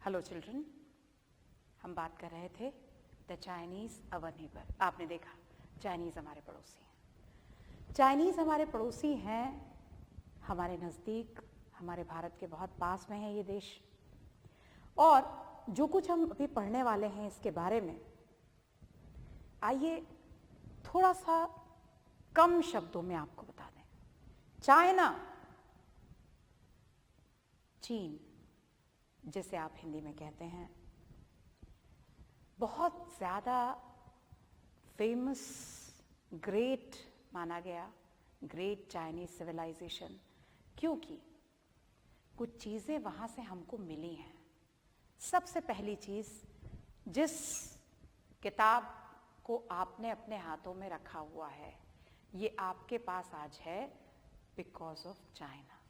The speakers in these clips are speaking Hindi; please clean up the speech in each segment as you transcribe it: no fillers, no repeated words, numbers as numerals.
हेलो चिल्ड्रन, हम बात कर रहे थे द चाइनीज़ अवर नेबर। आपने देखा चाइनीज़ हमारे पड़ोसी हैं। चाइनीज़ हमारे पड़ोसी हैं, हमारे नज़दीक, हमारे भारत के बहुत पास में है ये देश। और जो कुछ हम अभी पढ़ने वाले हैं इसके बारे में, आइए थोड़ा सा कम शब्दों में आपको बता दें। चाइना, चीन जिसे आप हिंदी में कहते हैं, बहुत ज़्यादा फेमस, ग्रेट माना गया, ग्रेट चाइनीज सिविलाइजेशन, क्योंकि कुछ चीज़ें वहाँ से हमको मिली हैं। सबसे पहली चीज़, जिस किताब को आपने अपने हाथों में रखा हुआ है, ये आपके पास आज है बिकॉज ऑफ चाइना।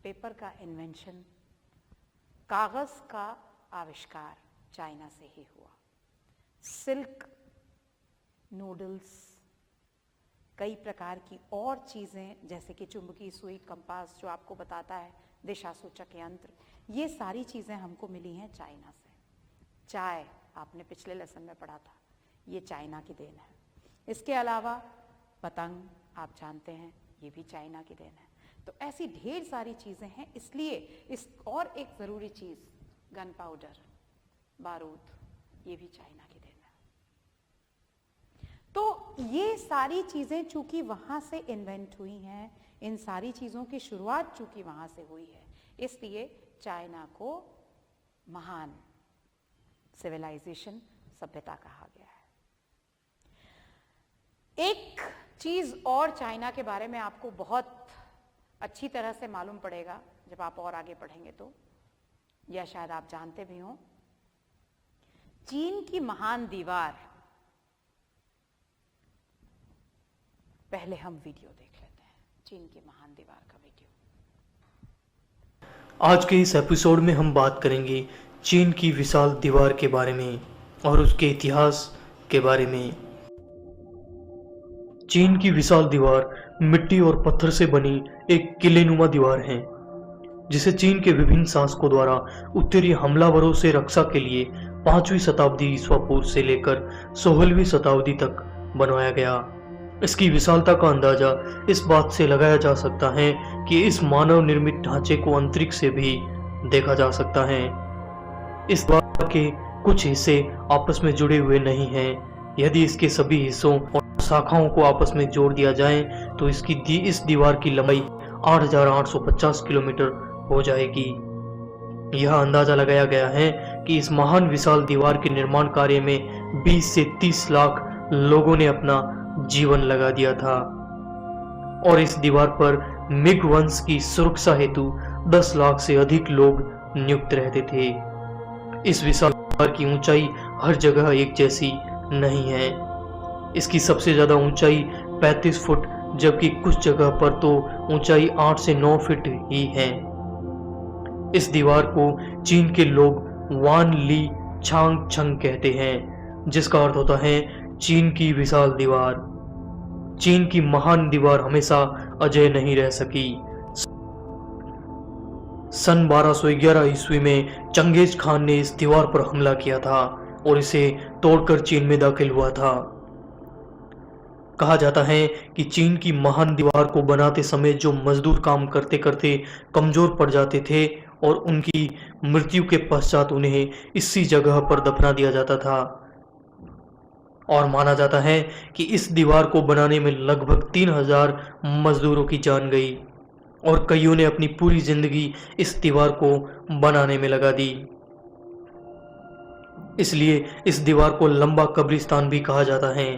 पेपर का इन्वेंशन, कागज का आविष्कार चाइना से ही हुआ। सिल्क, नूडल्स, कई प्रकार की और चीज़ें जैसे कि चुंबकीय सुई, कंपास जो आपको बताता है दिशा सूचक यंत्र, ये सारी चीज़ें हमको मिली हैं चाइना से। चाय आपने पिछले लेसन में पढ़ा था, ये चाइना की देन है। इसके अलावा पतंग आप जानते हैं, ये भी चाइना की देन है। तो ऐसी ढेर सारी चीज़ें हैं, इसलिए इस और एक ज़रूरी चीज़, गन पाउडर, बारूद, ये भी चाइना की देन है। तो ये सारी चीज़ें चूंकि वहाँ से इन्वेंट हुई हैं, इन सारी चीज़ों की शुरुआत चूंकि वहाँ से हुई है, इसलिए चाइना को महान सिविलाइजेशन, सभ्यता कहा गया है। एक चीज़ और चाइना के बारे में आपको बहुत अच्छी तरह से मालूम पड़ेगा जब आप और आगे पढ़ेंगे तो, या शायद आप जानते भी हों, चीन की महान दीवार। पहले हम वीडियो देख लेते हैं, चीन की महान दीवार का वीडियो। आज के इस एपिसोड में हम बात करेंगे चीन की विशाल दीवार के बारे में और उसके इतिहास के बारे में। चीन की विशाल दीवार मिट्टी और पत्थर से बनी एक किलेनुमा दीवार है, जिसे चीन के विभिन्न शासकों द्वारा उत्तरी हमलावरों से रक्षा के लिए 5वीं शताब्दी ईसा पूर्व से लेकर 16वीं शताब्दी तक बनवाया गया। इसकी विशालता का अंदाजा इस बात से लगाया जा सकता है कि इस मानव निर्मित ढांचे को अंतरिक्ष से भी देखा जा सकता है। इस दीवार के कुछ हिस्से आपस में जुड़े हुए नहीं हैं। यदि इसके सभी हिस्सों और शाखाओं को आपस में जोड़ दिया जाए तो इस दीवार की लंबाई 8,850 किलोमीटर हो जाएगी। यह अंदाजा लगाया गया है कि इस महान विशाल दीवार के निर्माण कार्य में 20 से 30 लाख लोगों ने अपना जीवन लगा दिया था और इस दीवार पर मिग वंश की सुरक्षा हेतु 10 लाख से अधिक लोग नियुक्त रहते थे। इस विशाल दीवार की ऊंचाई हर जगह एक जैसी नहीं है। इसकी सबसे ज्यादा ऊंचाई 35 फुट, जबकि कुछ जगह पर तो ऊंचाई 8 से 9 फीट ही है। इस दीवार को चीन के लोग वान ली छांग छंग कहते हैं, जिसका अर्थ होता है चीन की विशाल दीवार। चीन की महान दीवार हमेशा अजय नहीं रह सकी। सन 1211 ईस्वी में चंगेज खान ने इस दीवार पर हमला किया था और इसे तोड़कर चीन में दाखिल हुआ था। कहा जाता है कि चीन की महान दीवार को बनाते समय जो मजदूर काम करते करते कमजोर पड़ जाते थे और उनकी मृत्यु के पश्चात उन्हें इसी जगह पर दफना दिया जाता था। और माना जाता है कि इस दीवार को बनाने में लगभग 3000 मजदूरों की जान गई और कईयों ने अपनी पूरी जिंदगी इस दीवार को बनाने में लगा दी। इसलिए इस दीवार को लंबा कब्रिस्तान भी कहा जाता है।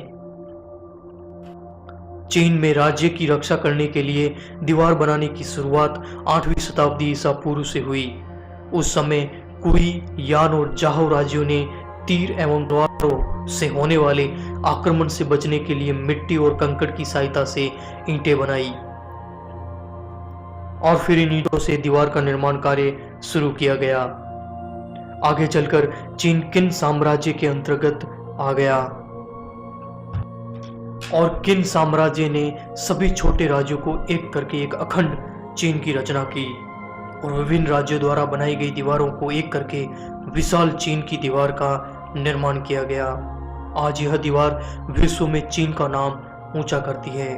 चीन में राज्य की रक्षा करने के लिए दीवार बनाने की शुरुआत 8वीं शताब्दी ईसा पूर्व से हुई। उस समय कुई, यान और जाहो राज्यों ने तीर एवं तलवारों से होने वाले आक्रमण से बचने के लिए मिट्टी और कंकड़ की सहायता से ईंटें बनाई और फिर इन ईंटों से दीवार का निर्माण कार्य शुरू किया गया। आगे चलकर चीन किन साम्राज्य के अंतर्गत आ गया और किन साम्राज्य ने सभी छोटे राज्यों को एक करके एक अखंड चीन की रचना की। और विभिन्न राज्यों द्वारा बनाई गई दीवारों को एक करके विशाल चीन की दीवार का निर्माण किया गया। आज यह दीवार विश्व में चीन का नाम ऊंचा करती है।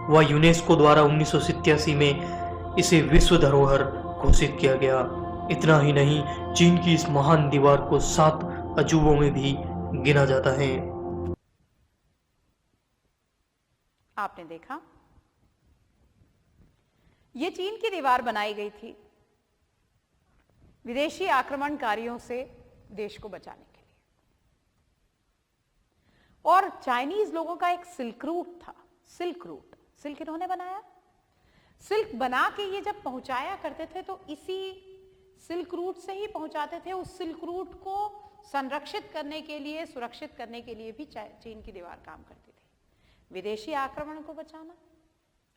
वह यूनेस्को द्वारा 1987 में इसे विश्व धरोहर घोषित किया गया। इतना ही नहीं, चीन की इस महान दीवार को 7 अजूबों में भी गिना जाता है। आपने देखा, ये चीन की दीवार बनाई गई थी विदेशी आक्रमणकारियों से देश को बचाने के लिए। और चाइनीज लोगों का एक सिल्क रूट था। सिल्क इन्होंने बनाया। सिल्क बना के ये जब पहुंचाया करते थे तो इसी सिल्क रूट से ही पहुंचाते थे। उस सिल्क रूट को संरक्षित करने के लिए, सुरक्षित करने के लिए भी चीन की दीवार काम करती थी। विदेशी आक्रमण को बचाना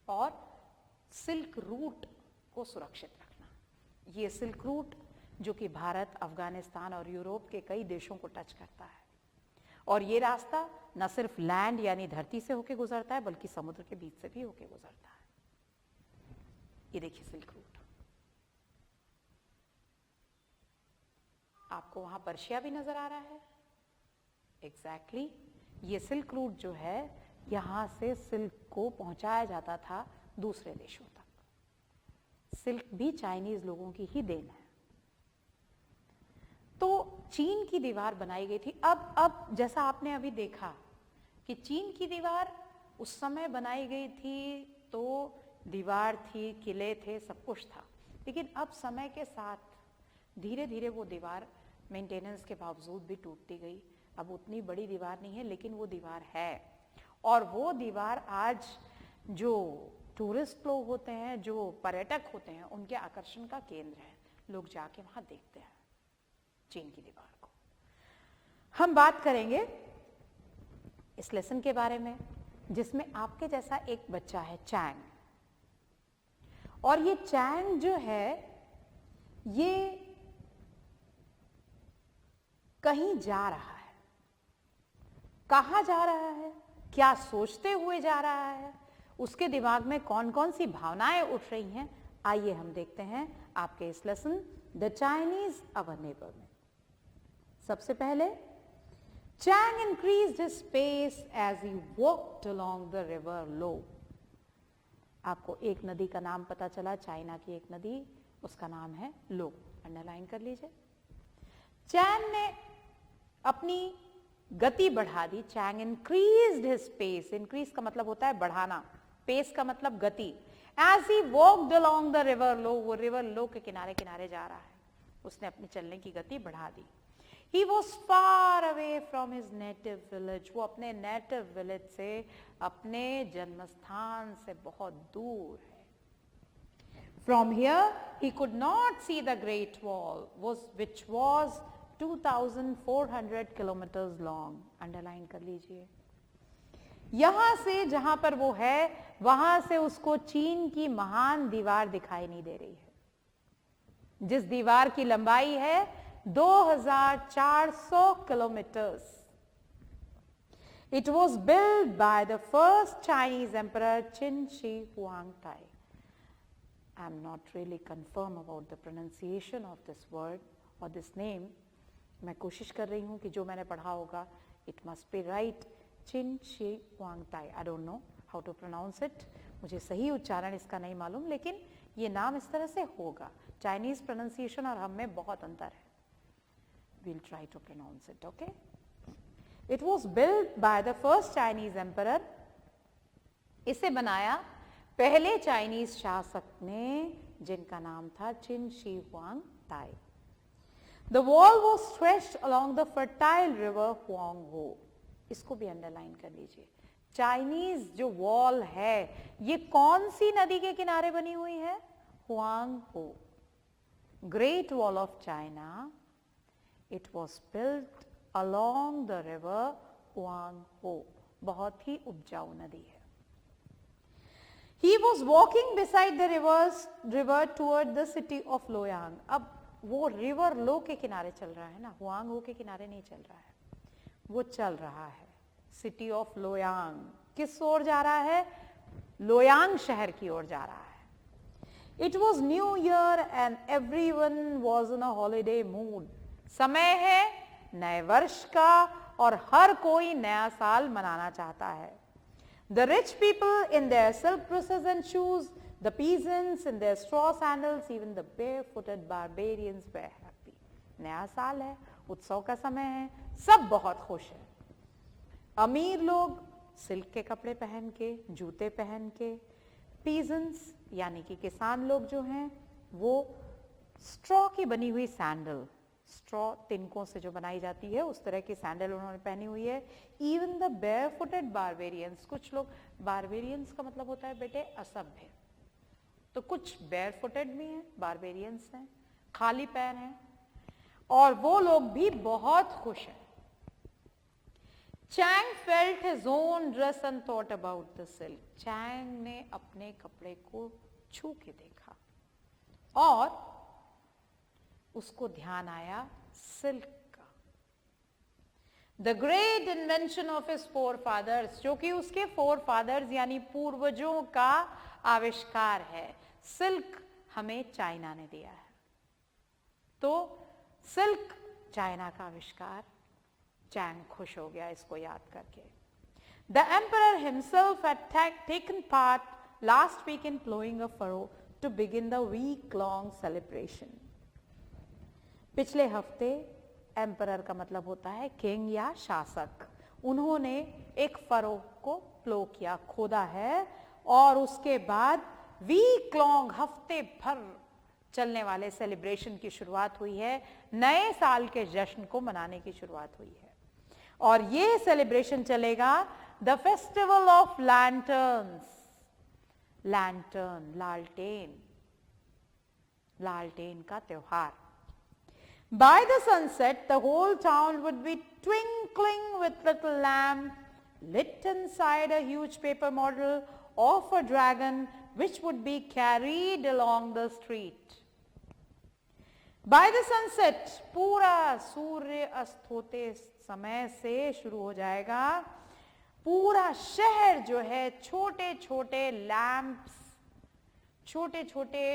और सिल्क रूट को सुरक्षित रखना। ये सिल्क रूट जो कि भारत, अफगानिस्तान और यूरोप के कई देशों को टच करता है। और ये रास्ता न सिर्फ लैंड यानी धरती से होकर गुजरता है, बल्कि समुद्र के बीच से भी होकर गुजरता है। ये देखिए सिल्क रूट। आपको वहां पर्शिया भी नजर आ रहा है। एग्जैक्टली ये सिल्क रूट जो है, यहां से सिल्क को पहुंचाया जाता था दूसरे देशों तक। सिल्क भी चाइनीज लोगों की ही देन है। तो चीन की दीवार बनाई गई थी। अब जैसा आपने अभी देखा कि चीन की दीवार उस समय बनाई गई थी तो दीवार थी, किले थे, सब कुछ था। लेकिन अब समय के साथ धीरे धीरे वो दीवार मेंटेनेंस के बावजूद भी टूटती गई। अब उतनी बड़ी दीवार नहीं है, लेकिन वो दीवार है। और वो दीवार आज जो टूरिस्ट लोग होते हैं, जो पर्यटक होते हैं, उनके आकर्षण का केंद्र है। लोग जाके वहां देखते हैं चीन की दीवार को। हम बात करेंगे इस लेसन के बारे में, जिसमें आपके जैसा एक बच्चा है चैंग। और ये चैंग जो है, ये कहीं जा रहा है। कहां जा रहा है, क्या सोचते हुए जा रहा है, उसके दिमाग में कौन कौन सी भावनाएं उठ रही हैं, आइए हम देखते हैं आपके इस lesson the Chinese our neighbour में। सबसे पहले, Chang increased his pace as he walked along the river Lo. आपको एक नदी का नाम पता चला, चाइना की एक नदी, उसका नाम है लो। अंडरलाइन कर लीजिए। चैंग ने अपनी गति बढ़ा दी। Chang increased his pace. Increase का मतलब होता है बढ़ाना, पेस का मतलब गति। As he walked along the river Lo, वो रिवर लो के किनारे किनारे जा रहा है, उसने अपनी चलने की गति बढ़ा दी। He was far away from his native village. वो अपने नेटिव विलेज से, अपने जन्मस्थान से बहुत दूर है। From here, he could not see the Great Wall, which was 2,400 kilometers long. Underline कर लीजिए। यहां से, जहां पर वो है, वहां से उसको चीन की महान दीवार दिखाई नहीं दे रही है, जिस दीवार की लंबाई है 2,400 kilometers. It was built by the first Chinese emperor Qin Shi Huangdi. I am not really confirm about the pronunciation of this word or this name. मैं कोशिश कर रही हूं कि जो मैंने पढ़ा होगा, it must be right. Qin Shi Huangdi. I don't know how to pronounce it. मुझे सही उच्चारण इसका नहीं मालूम, लेकिन ये नाम इस तरह से होगा। चाइनीज प्रोनाउंसिएशन और हम में बहुत अंतर है। We'll try to pronounce it, okay? It was built by the first Chinese emperor. इसे बनाया पहले चाइनीज शासक ने, जिनका नाम था चिन she हुआंगताई। The wall was stretched along the fertile river Huangho. इसको भी अंडरलाइन कर लीजिए। चाइनीज जो वॉल है, ये कौन सी नदी के किनारे बनी हुई है? हुआंगहो। Great wall of China, It was built along the river Huangho. बहुत ही उपजाऊ नदी है। He was walking beside the river toward the city of Loyang. अब वो रिवर लो के किनारे चल रहा है ना, हुआंगहो के किनारे नहीं चल रहा है, वो चल रहा है सिटी ऑफ लोयांग। किस ओर जा रहा है? लोयांग शहर की ओर जा रहा है। It was New Year and everyone was in a holiday mood. समय है नए वर्ष का और हर कोई नया साल मनाना चाहता है. The rich people in their silk dresses and shoes, the peasants in their straw sandals, even the barefooted barbarians were happy. नया साल है, उत्सव का समय है, सब बहुत खुश हैं. अमीर लोग सिल्क के कपड़े पहन के, जूते पहन के, पीजेंट्स यानी कि किसान लोग जो हैं वो स्ट्रॉ की बनी हुई सैंडल, स्ट्रॉ तिनकों से जो बनाई जाती है उस तरह की सैंडल उन्होंने पहनी हुई है. इवन द बेयरफुटेड बारबेरियंस, कुछ लोग, बारबेरियंस का मतलब होता है बेटे असभ्य, तो कुछ बेयरफुटेड भी हैं, बारबेरियंस हैं, खाली पैर हैं, और वो लोग भी बहुत खुश हैं. Chang felt his own dress and thought about the silk. Chang ने अपने कपड़े को छू के देखा और उसको ध्यान आया सिल्क का. The great invention of his forefathers, जो कि उसके forefathers यानी पूर्वजों का आविष्कार है. सिल्क हमें चाइना ने दिया है, तो सिल्क चाइना का आविष्कार. चैंग खुश हो गया इसको याद करके. The emperor himself had taken part last week in plowing a furrow to begin the week-long celebration. पिछले हफ्ते एम्परर का मतलब होता है किंग या शासक. उन्होंने एक फरो को प्लो किया, खोदा है, और उसके बाद वीक लॉन्ग, हफ्ते भर चलने वाले सेलिब्रेशन की शुरुआत हुई है. नए साल के जश्न को मनाने की शुरुआत हुई है और ये सेलिब्रेशन चलेगा the festival of lanterns. Lantern, लालटेन, लालटेन का त्योहार. By the sunset, the whole town would be twinkling with little lamp lit inside a huge paper model of a dragon which would be carried along the street. By the sunset, पूरा सूर्य अस्त होते समय से शुरू हो जाएगा. पूरा शहर जो है छोटे छोटे लैंप्स, छोटे छोटे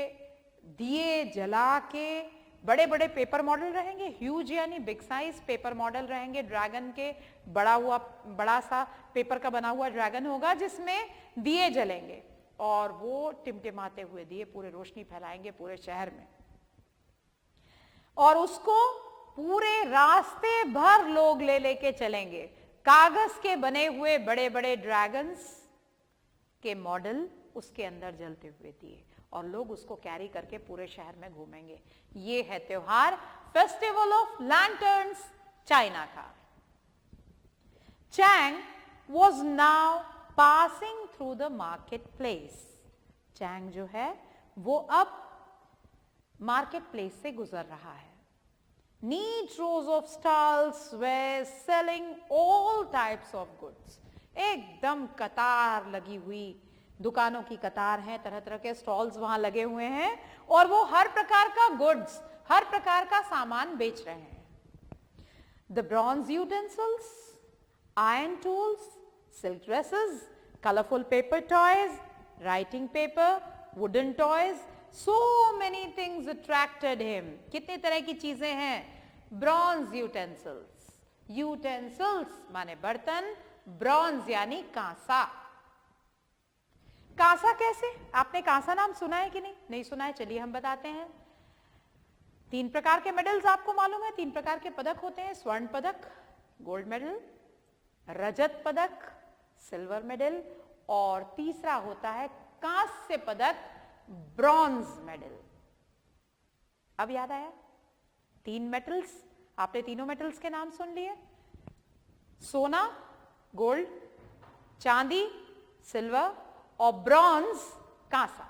दिए जला के, बड़े बड़े पेपर मॉडल रहेंगे, ह्यूज यानी बिग साइज पेपर मॉडल रहेंगे. ड्रैगन के बड़ा सा पेपर का बना हुआ ड्रैगन होगा जिसमें दिए जलेंगे और वो टिमटिमाते हुए दिए पूरे रोशनी फैलाएंगे पूरे शहर में, और उसको पूरे रास्ते भर लोग ले लेके चलेंगे. कागज के बने हुए बड़े बड़े ड्रैगन्स के मॉडल उसके अंदर जलते हुए दिए और लोग उसको कैरी करके पूरे शहर में घूमेंगे. ये है त्योहार फेस्टिवल ऑफ लैंटर्न्स चाइना का. Chang was now passing through the market place. Chang जो है वो अब मार्केट प्लेस से गुजर रहा है. Neat rows of stalls were selling all types of goods. एकदम कतार लगी हुई दुकानों की कतार है, तरह तरह के स्टॉल्स वहां लगे हुए हैं और वो हर प्रकार का गुड्स, हर प्रकार का सामान बेच रहे हैं. The bronze utensils, iron tools, silk dresses, colorful paper toys, writing paper, wooden toys, so many things attracted him. कितने तरह की चीजें हैं. ब्रॉन्ज यूटेंसिल्स, यूटेंसिल्स माने बर्तन, ब्रॉन्ज यानी कांसा. कांसा कैसे? आपने कांसा नाम सुना है कि नहीं? नहीं सुना है, चलिए हम बताते हैं. 3 प्रकार के मेडल्स आपको मालूम है, 3 प्रकार के पदक होते हैं. स्वर्ण पदक, गोल्ड मेडल, रजत पदक, सिल्वर मेडल, और तीसरा होता है कांस्य पदक, ब्रॉन्ज मेडल. अब याद आया? 3 मेटल्स, आपने तीनों मेटल्स के नाम सुन लिए. सोना, गोल्ड, चांदी, सिल्वर, और ब्रॉन्ज, कांसा.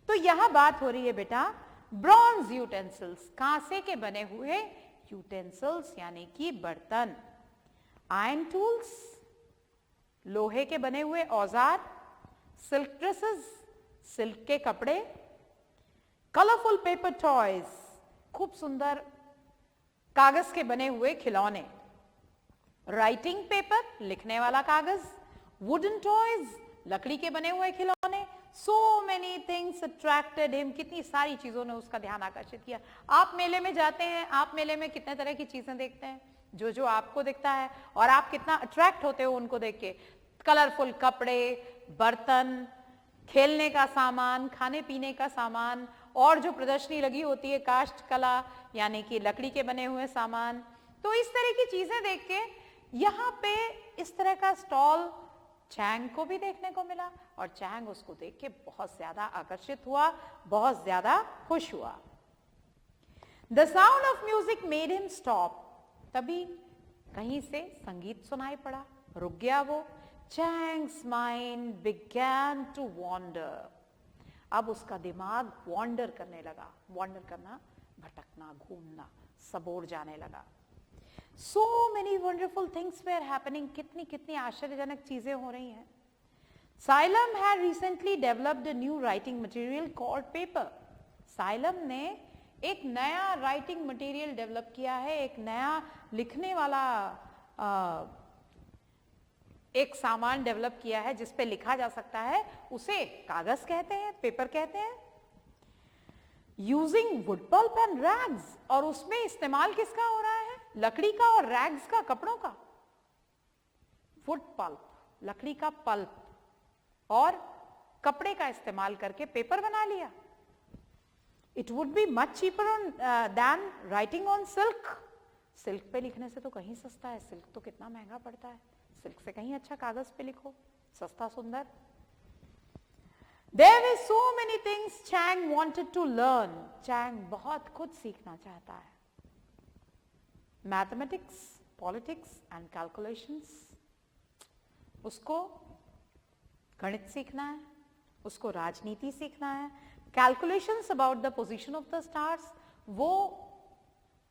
तो यह बात हो रही है बेटा ब्रॉन्ज यूटेंसिल्स, कांसे के बने हुए यूटेंसिल्स यानी कि बर्तन. आयरन टूल्स, लोहे के बने हुए औजार. सिल्क ड्रेसेस, सिल्क के कपड़े. कलरफुल पेपर टॉयज, खूब सुंदर कागज के बने हुए खिलौने. राइटिंग पेपर, लिखने वाला कागज. वुडन टॉयज, लकड़ी के बने हुए खिलौने. so many things attracted him, कितनी सारी चीजों ने उसका ध्यान आकर्षित किया। आप मेले में जाते हैं, आप मेले में कितने तरह की चीजें देखते हैं, जो जो आपको दिखता है और आप कितना अट्रैक्ट होते हो उनको देख के। कलरफुल कपड़े, बर्तन, खेलने का सामान, खाने पीने का सामान, और जो प्रदर्शनी लगी होती है काष्ठ कला यानी कि लकड़ी के बने हुए सामान, तो इस तरह की चीजें देख के यहाँ पे इस तरह का स्टॉल चैंग को भी देखने को मिला और चैंग उसको देख के बहुत ज्यादा आकर्षित हुआ, बहुत ज्यादा खुश हुआ। The sound of music made him stop. तभी कहीं से संगीत सुनाई पड़ा, रुक गया वो। Chang's mind began to wander. अब उसका दिमाग वॉन्डर करने लगा। वॉन्डर करना, भटकना, घूमना, सबोर जाने लगा। So many wonderful things were happening. कितनी कितनी आश्चर्यजनक चीजें हो रही हैं। Xylem had recently developed a new writing material called paper. Xylem ने एक नया राइटिंग मटेरियल डेवलप किया है, एक नया लिखने वाला एक सामान डेवलप किया है जिस पे लिखा जा सकता है, उसे कागज कहते हैं, पेपर कहते हैं। Using wood pulp and rags, और उसमें इस्तेमाल किसका हो रहा है? लकड़ी का और रैग्स का, कपड़ों का। वुड पल्प, लकड़ी का पल्प, और कपड़े का इस्तेमाल करके पेपर बना लिया। It would be much cheaper then writing on silk. Silk पे लिखने से तो कहीं सस्ता है, सिल्क तो कितना महंगा पड़ता है, सिल्क से कहीं अच्छा कागज पे लिखो, सस्ता सुंदर। There were so many things Chang wanted to learn. Chang बहुत कुछ सीखना चाहता है। Mathematics, politics and calculations. उसको गणित सीखना है, उसको राजनीति सीखना है, calculations about the position of the stars वो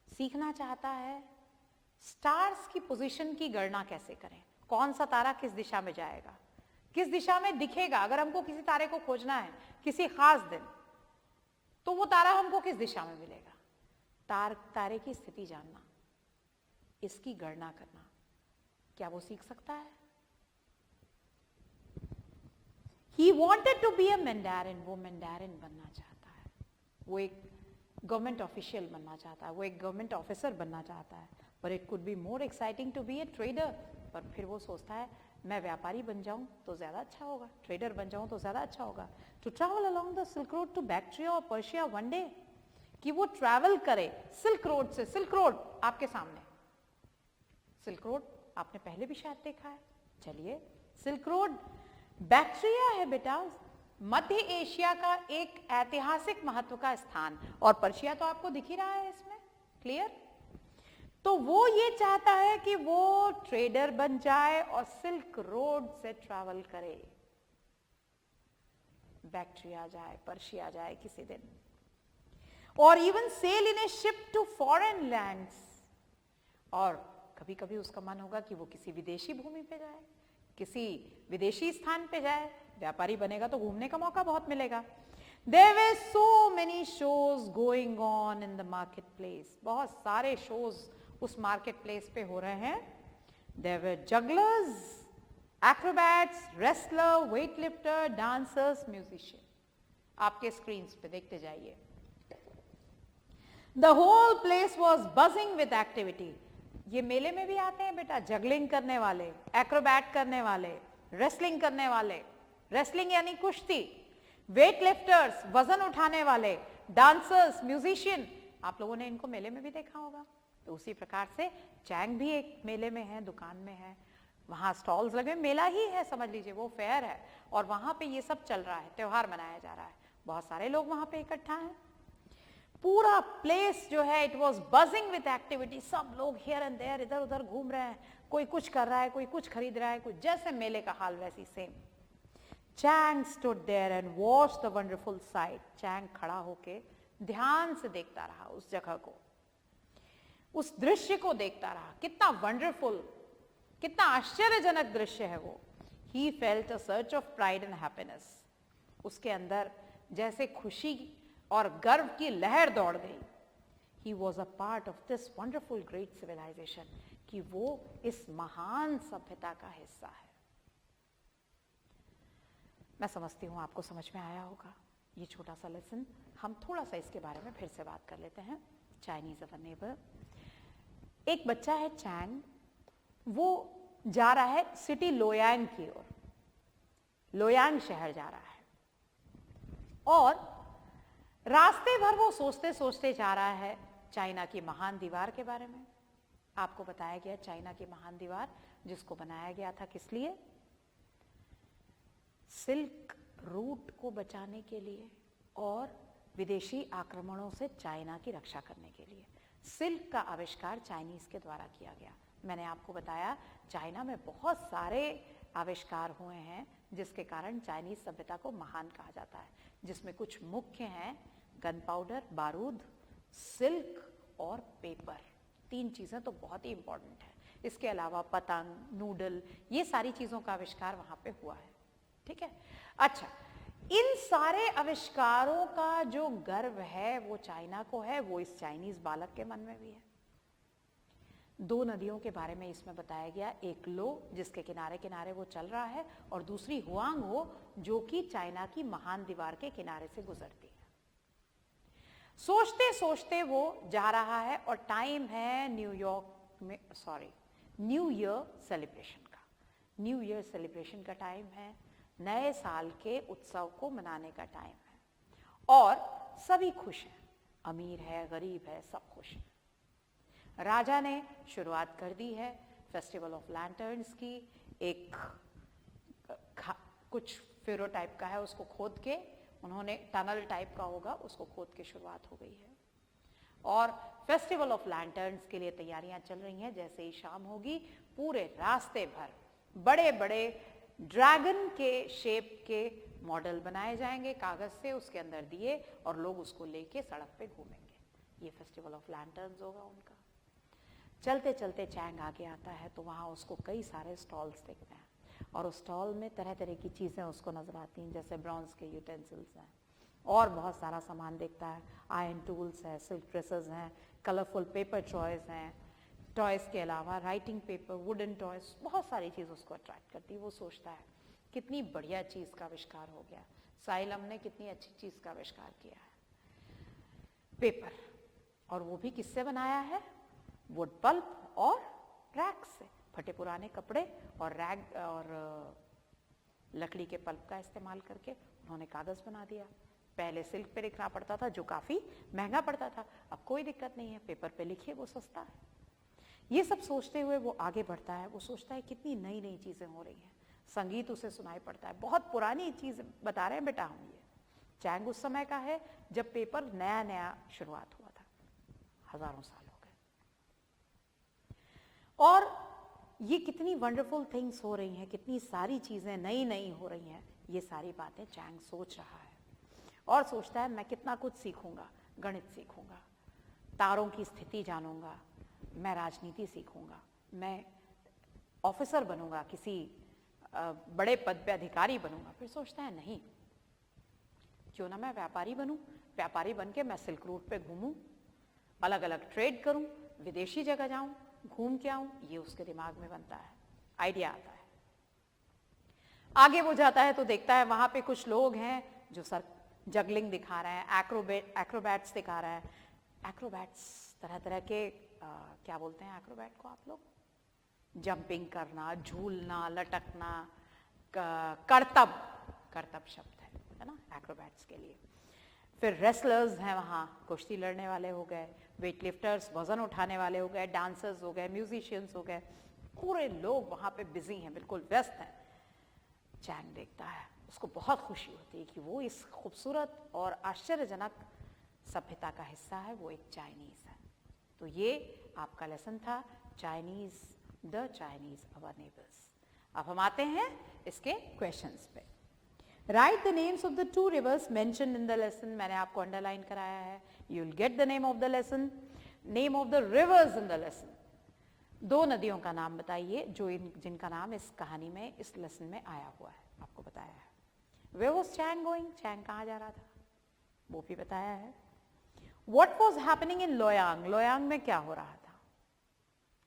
सीखना चाहता है। स्टार्स की पोजीशन की गणना कैसे करें, कौन सा तारा किस दिशा में जाएगा, किस दिशा में दिखेगा। अगर हमको किसी तारे को खोजना है किसी खास दिन, तो वो तारा हमको किस दिशा में मिलेगा, तारे की स्थिति जानना, इसकी गणना करना, क्या वो सीख सकता है? He wanted to be a Mandarin, वो मैंडारिन बनना चाहता है, वो एक गवर्नमेंट ऑफिशियल बनना चाहता है, वो एक गवर्नमेंट ऑफिसर बनना चाहता है। पर it could be more exciting to be a trader, पर फिर वो सोचता है मैं व्यापारी बन जाऊं तो ज्यादा अच्छा होगा, ट्रेडर बन जाऊं तो ज्यादा अच्छा होगा। To travel along the silk road to Bactria और पर्शिया वन डे, कि वो ट्रैवल करे सिल्क रोड से। सिल्क रोड आपके सामने, सिल्क रोड आपने पहले भी शायद देखा है। चलिए, सिल्क रोड बैक्ट्रिया है बेटा, मध्य एशिया का एक ऐतिहासिक महत्व का स्थान, और पर्शिया तो आपको दिख ही रहा है इसमें, क्लियर। तो वो ये चाहता है कि वो ट्रेडर बन जाए और सिल्क रोड से ट्रैवल करे, बैक्ट्रिया जाए, पर्शिया जाए किसी दिन, और even sail in a ship to foreign lands. और कभी कभी उसका मन होगा कि वो किसी विदेशी भूमि पे जाए, किसी विदेशी स्थान पे जाए। व्यापारी बनेगा तो घूमने का मौका बहुत मिलेगा। There were so many shows going on in the marketplace. बहुत सारे shows उस मार्केट प्लेस पे हो रहे हैं। There were jugglers, acrobats, wrestler, weightlifter, dancers, musician. आपके स्क्रीन्स पे देखते जाइए। The whole place was buzzing with activity. ये मेले में भी आते हैं बेटा, जगलिंग करने वाले, एक्रोबैट करने वाले, रेसलिंग करने वाले, रेसलिंग यानी कुश्ती, वेट लिफ्टर्स वजन उठाने वाले, डांसर्स, म्यूजिशियन, आप लोगों ने इनको मेले में भी देखा होगा। तो उसी प्रकार से चैंग भी एक मेले में है, दुकान में है, वहां स्टॉल्स लगे, मेला ही है समझ लीजिए, वो फेयर है, और वहां पे ये सब चल रहा है, त्योहार मनाया जा रहा है, बहुत सारे लोग वहां पे इकट्ठा हैं। पूरा प्लेस जो है it was buzzing with activity, सब लोग हियर एंड देयर, इधर उधर घूम रहे हैं, कोई कुछ कर रहा है, कोई कुछ खरीद रहा है, कोई जैसे मेले का हाल वैसी same. Chang stood there and watched the wonderful sight. Chang खड़ा होके ध्यान से देखता रहा उस जगह को, उस दृश्य को देखता रहा। कितना वंडरफुल, कितना आश्चर्यजनक दृश्य है वो। He felt a surge of pride and happiness. उसके अंदर जैसे खुशी और गर्व की लहर दौड़ गई। He was a part of this wonderful great civilization, कि वो इस महान सभ्यता का हिस्सा है। मैं समझती हूँ आपको समझ में आया होगा ये छोटा सा लेसन। हम थोड़ा सा इसके बारे में फिर से बात कर लेते हैं। चाइनीज अवर नेबर, एक बच्चा है चैंग, वो जा रहा है सिटी लोयांग की ओर, लोयांग शहर जा रहा है, और रास्ते भर वो सोचते सोचते जा रहा है चाइना की महान दीवार के बारे में। आपको बताया गया चाइना की महान दीवार जिसको बनाया गया था किस लिए? सिल्क रूट को बचाने के लिए और विदेशी आक्रमणों से चाइना की रक्षा करने के लिए। सिल्क का आविष्कार चाइनीज के द्वारा किया गया। मैंने आपको बताया चाइना में बहुत सारे आविष्कार हुए हैं जिसके कारण चाइनीज सभ्यता को महान कहा जाता है, जिसमें कुछ मुख्य हैं गन पाउडर, बारूद, सिल्क और पेपर। 3 चीजें तो बहुत ही इंपॉर्टेंट है। इसके अलावा पतंग, नूडल, ये सारी चीजों का आविष्कार वहां पे हुआ है। ठीक है, अच्छा, इन सारे आविष्कारों का जो गर्व है वो चाइना को है, वो इस चाइनीज बालक के मन में भी है। 2 नदियों के बारे में इसमें बताया गया, एक लो जिसके किनारे किनारे वो चल रहा है, और दूसरी हुआंग हो जो कि चाइना की महान दीवार के किनारे से गुजरती है। सोचते सोचते वो जा रहा है और टाइम है न्यू ईयर सेलिब्रेशन का। न्यू ईयर सेलिब्रेशन का टाइम है, नए साल के उत्सव को मनाने का टाइम है, और सभी खुश हैं, अमीर है, गरीब है, सब खुश हैं। राजा ने शुरुआत कर दी है फेस्टिवल ऑफ लैंटर्न्स की। एक कुछ फेरो टाइप का है, उसको खोद के उन्होंने, टनल टाइप का होगा, उसको खोद के शुरुआत हो गई है, और फेस्टिवल ऑफ लैंटर्न्स के लिए तैयारियां चल रही हैं। जैसे ही शाम होगी पूरे रास्ते भर बड़े बड़े ड्रैगन के शेप के मॉडल बनाए जाएंगे कागज से, उसके अंदर दिए, और लोग उसको लेके सड़क पे घूमेंगे। ये फेस्टिवल ऑफ लैंटर्न्स होगा उनका। चलते चलते चैंग आगे आता है तो वहाँ उसको कई सारे स्टॉल्स दिखते हैं, और उस स्टॉल में तरह तरह की चीज़ें उसको नजर आती हैं, जैसे ब्रॉन्ज के यूटेंसिल्स हैं और बहुत सारा सामान देखता है। आयरन टूल्स है, सिल्क ड्रेसेस हैं, कलरफुल पेपर टॉयज हैं, टॉयज के अलावा राइटिंग पेपर, वुडन टॉयज, बहुत सारी चीज़ उसको अट्रैक्ट करती है। वो सोचता है कितनी बढ़िया चीज़ का आविष्कार हो गया, साइलम ने कितनी अच्छी चीज़ का आविष्कार किया है, पेपर, और वो भी किससे बनाया है? वुड पल्प और रैग से। फटे पुराने कपड़े और रैग और लकड़ी के पल्प का इस्तेमाल करके उन्होंने कागज बना दिया। पहले सिल्क पे लिखना पड़ता था जो काफी महंगा पड़ता था, अब कोई दिक्कत नहीं है, पेपर पे लिखिए, वो सस्ता है। ये सब सोचते हुए वो आगे बढ़ता है। वो सोचता है कितनी नई नई चीजें हो रही हैं, संगीत उसे सुनाई पड़ता है। बहुत पुरानी चीज बता रहे हैं बेटा हम। ये चैंग उस समय का है जब पेपर नया नया शुरुआत हुआ था, हजारों साल हो गए, और ये कितनी वंडरफुल थिंग्स हो रही हैं, कितनी सारी चीजें नई नई हो रही हैं। ये सारी बातें चैंग सोच रहा है, और सोचता है मैं कितना कुछ सीखूंगा, गणित सीखूंगा, तारों की स्थिति जानूंगा, मैं राजनीति सीखूंगा, मैं ऑफिसर बनूंगा, किसी बड़े पद पे अधिकारी बनूंगा। फिर सोचता है नहीं, क्यों ना मैं व्यापारी बनूं, व्यापारी बन के मैं सिल्क रूट पे घूमूं, अलग अलग ट्रेड करूं, विदेशी जगह जाऊं, घूम के आऊं। ये उसके दिमाग में बनता है, आइडिया आता है। आगे वो जाता है तो देखता है वहां पे कुछ लोग हैं जो सर जगलिंग दिखा रहे हैं, एक्रोबैट्स दिखा रहे हैं। एक्रोबैट्स तरह तरह के क्या बोलते हैं एक्रोबैट को आप लोग? जंपिंग करना, झूलना, लटकना, करतब शब्द है ना एक्रोबैट्स के लिए। फिर रेसलर्स हैं वहाँ, कुश्ती लड़ने वाले हो गए, वेट लिफ्टर्स, वजन उठाने वाले हो गए, डांसर्स हो गए, म्यूजिशियंस हो गए, पूरे लोग वहाँ पे बिजी हैं, बिल्कुल व्यस्त हैं। चैंग देखता है, उसको बहुत खुशी होती है कि वो इस खूबसूरत और आश्चर्यजनक सभ्यता का हिस्सा है, वो एक चाइनीज है। तो ये आपका लेसन था Chinese, the Chinese our neighbours. अब हम आते हैं इसके क्वेश्चंस पे। Right the names of the 2 rivers mentioned in the lesson। मैंने आपको अंडरलाइन कराया है। You will get the name of the lesson, name of the reverse in the lesson. 2 नदियों का नाम बताइए जो जिनका नाम इस कहानी में, इस लेसन में आया हुआ है, आपको बताया है। Where was Chang going? Chang कहाँ जा रहा था, वो भी बताया है। What was happening in लोयांग? लोयांग में क्या हो रहा था?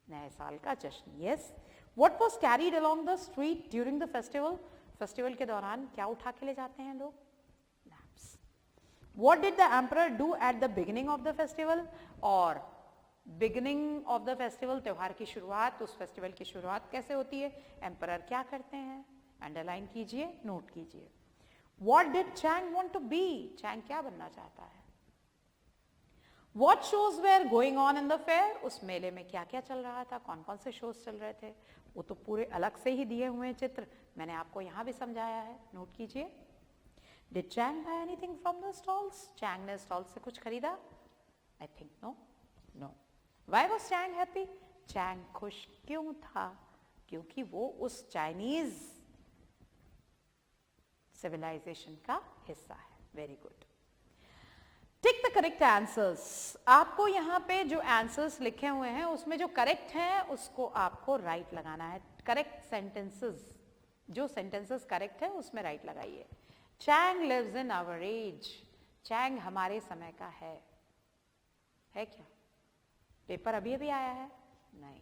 नए साल का जश्न। Yes. What was carried along the street during the festival? Festival के दौरान क्या उठा के ले जाते हैं लोग? Lamps. What did the emperor do at the beginning of the festival? और बिगिनिंग ऑफ द फेस्टिवल, त्योहार की शुरुआत, उस फेस्टिवल की शुरुआत कैसे होती है? एम्परर क्या करते हैं? अंडरलाइन कीजिए, नोट कीजिए। What did Chang want to be? Chang क्या बनना चाहता है? What shows were going on in the fair? उस मेले में क्या क्या चल रहा था, कौन कौन से शोज चल रहे थे? वो तो पूरे अलग से ही दिए हुए हैं चित्र, मैंने आपको यहाँ भी समझाया है, नोट कीजिए। Did Chang buy anything from the stalls? Chang ने स्टॉल से कुछ खरीदा? I think no. No. Why was Chang happy? Chang खुश क्यों था? क्योंकि वो उस चाइनीज सिविलाइजेशन का हिस्सा है। Very good. Tick the correct answers. आपको यहाँ पे जो आंसर्स लिखे हुए हैं उसमें जो करेक्ट है उसको आपको राइट लगाना है। करेक्ट सेंटेंसेस, जो सेंटेंसेस करेक्ट है उसमें राइट लगाइए। Chang lives in our age. Chang हमारे समय का है क्या? पेपर अभी अभी आया है? नहीं।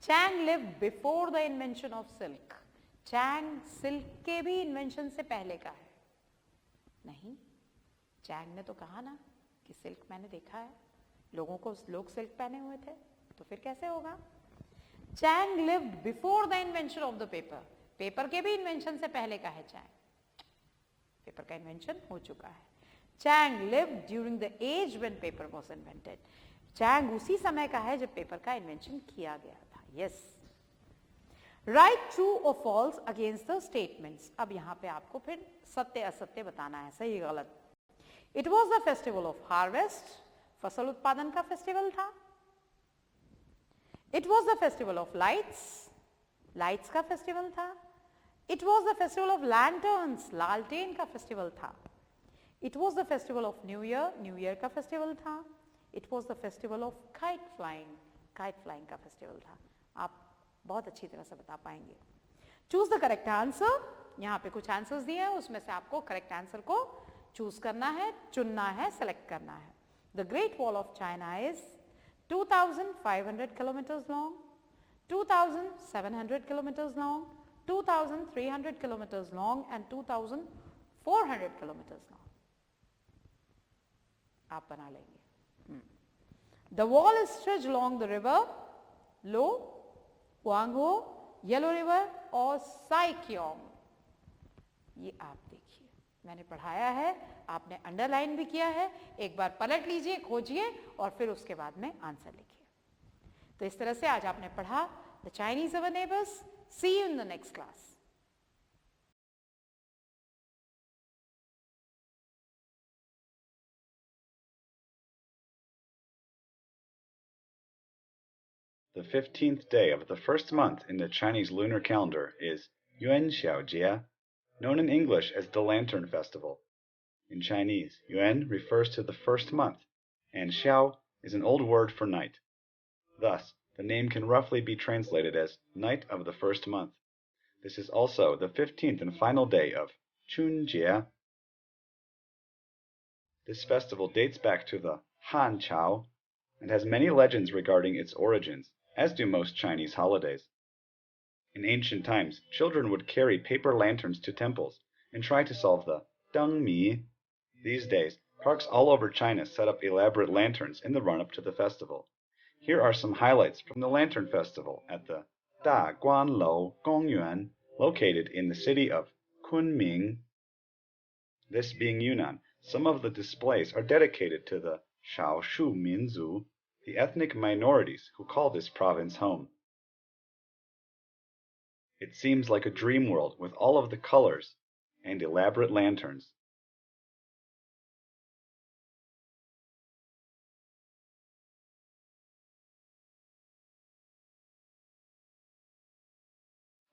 Chang lived before the invention of silk. Chang silk के भी इन्वेंशन से पहले का है? नहीं। चैंग ने तो कहा ना कि सिल्क मैंने देखा है, लोग सिल्क पहने हुए थे, तो फिर कैसे होगा? Chang lived before the invention of the paper. Paper के भी इन्वेंशन से पहले का है चैंग। पेपर का इन्वेंशन हो चुका है। Chang lived during the age when paper was invented. Chang उसी समय का है जब पेपर का इन्वेंशन किया गया था। यस। राइट ट्रू और फॉल्स अगेंस्ट द स्टेटमेंट्स। अब यहां पे आपको फिर सत्य असत्य बताना है, सही गलत। It was the festival of harvest. फसल उत्पादन का फेस्टिवल था। It was the festival of lights. Lights का फेस्टिवल था। It was the festival of lanterns. लालटेन का फेस्टिवल था। It was the festival of new year का फेस्टिवल था। It was the festival of kite flying का फेस्टिवल था। आप बहुत अच्छी तरह से बता पाएंगे। Choose the correct answer. यहाँ पे कुछ आंसर्स दिए हैं, उसमें से आपको करेक्ट आंसर को चूज करना है, चुनना है, सेलेक्ट करना है। The great wall of China is 2500 kilometres long, 2700 kilometres long, 2300 kilometres long and 2400 kilometres long. आप बना लेंगे। The wall is stretched along the river Lo, Huangho, Yellow River और Saikyong। ये आप देखिए, मैंने पढ़ाया है, आपने अंडरलाइन भी किया है। एक बार पलट लीजिए, खोजिए और फिर उसके बाद में आंसर लिखिए। तो इस तरह से आज आपने पढ़ा the Chinese our neighbours. See you in the next class. The 15th day of the first month in the Chinese lunar calendar is Yuan Xiaojie, known in English as the Lantern Festival. In Chinese, Yuan refers to the first month, and Xiao is an old word for night. Thus, the name can roughly be translated as Night of the First Month. This is also the 15th and final day of Chunjie. This festival dates back to the Han Chao and has many legends regarding its origins, as do most Chinese holidays. In ancient times, children would carry paper lanterns to temples and try to solve the Deng Mi. These days, parks all over China set up elaborate lanterns in the run-up to the festival. Here are some highlights from the Lantern Festival at the Da Guanlou Gongyuan, located in the city of Kunming. This being Yunnan, some of the displays are dedicated to the Shaoshu Minzu, the ethnic minorities who call this province home. It seems like a dream world with all of the colors and elaborate lanterns.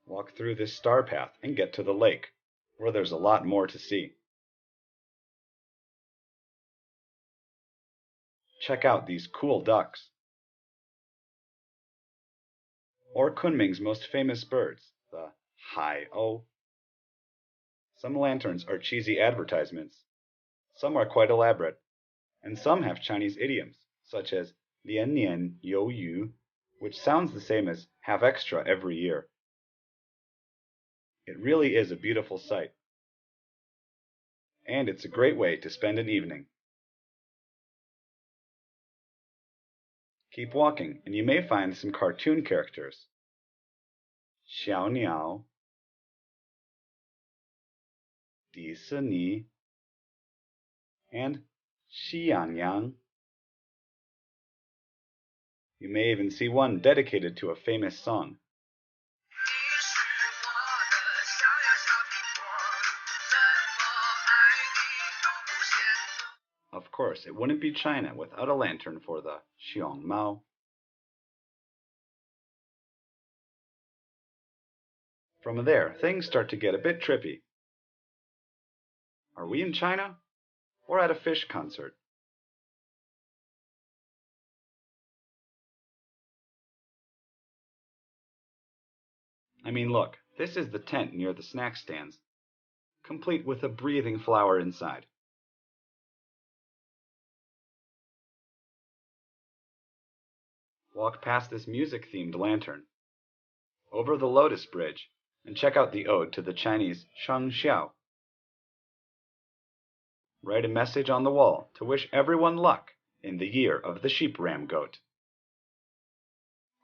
Walk through this star path and get to the lake, where there's a lot more to see. Check out these cool ducks. Or Kunming's most famous birds, the Hai-O. Some lanterns are cheesy advertisements, some are quite elaborate, and some have Chinese idioms, such as Lian Nian You Yu, which sounds the same as have extra every year. It really is a beautiful sight. And it's a great way to spend an evening. Keep walking, and you may find some cartoon characters. Xiao Niao, Di Si Ni, and Xi Yang Yang. You may even see one dedicated to a famous song. Of course, it wouldn't be China without a lantern for the Xiong Mao. From there, things start to get a bit trippy. Are we in China or at a fish concert? I mean, look, this is the tent near the snack stands, complete with a breathing flower inside. Walk past this music-themed lantern, over the Lotus Bridge, and check out the ode to the Chinese Sheng Xiao. Write a message on the wall to wish everyone luck in the year of the sheep ram goat.